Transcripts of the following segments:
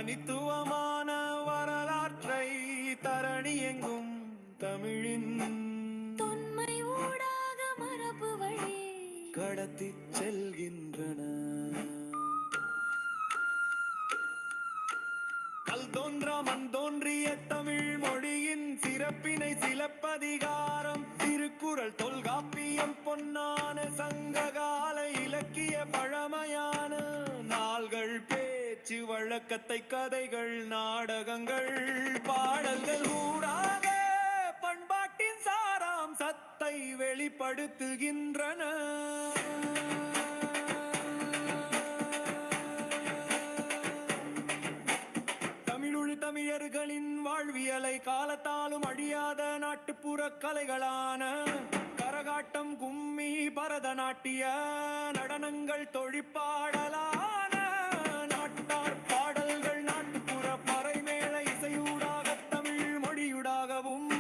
தனித்துவமான வரலாற்றை தரணி எங்கும் தமிழின் தொன்மை ஊடாக மரபு வழி கடத்தி செல்கின்றன. கல் தோன்றா மண் தோன்றிய தமிழ் மொழியின் சிறப்பினை சிலப்பதிகாரம், திருக்குறள், தொல்காப்பியம், பொன்னான சங்ககால இலக்கிய பழமையான நாள்கள், பேச்சு வழக்கத்தை, கதைகள், நாடகங்கள், பாடல்கள் ஊடாக பண்பாட்டின் சாராம்சத்தை வெளிப்படுத்துகின்றன. தமிழர்களின் வாழ்வியலை காலத்தாலும் அழியாத நாட்டுப்புற கலைகளான கரகாட்டம், கும்மி, பரதநாட்டிய நடனங்கள், தொழிற்பாடலான நாட்டார் பாடல்கள், நாட்டுப்புற பறைமேள இசையூடாக தமிழ் மொழியூடாகவும்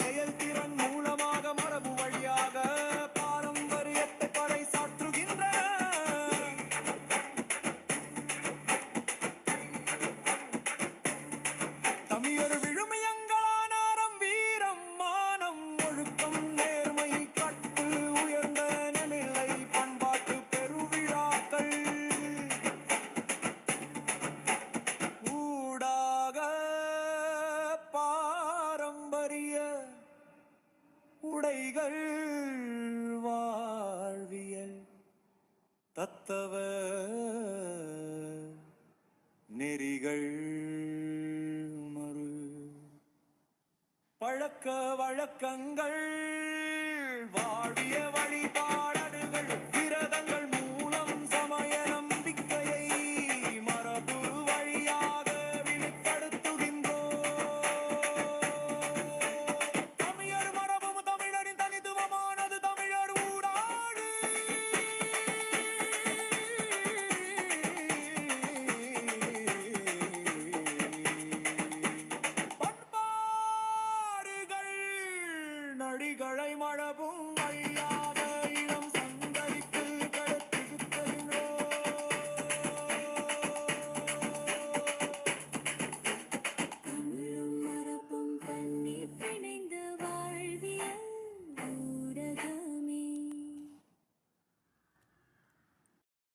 செயல்திறன் மூலமாக மரபு வழியாக பாரம்பரியத்தை பறைசாற்றுகின்றன. தமிழர் விழுமியங்களான அறம், வீரம், மானம், ஒழுக்கம், நேர்மை, கட்டு, உயர்ந்த நிலை, பண்பாட்டு பெருவிழாக்கள் ஊடாக பாரம்பரிய உடைகள், வாழ்வியல், தத்தவ நெறிகள், பழக்க வழக்கங்கள்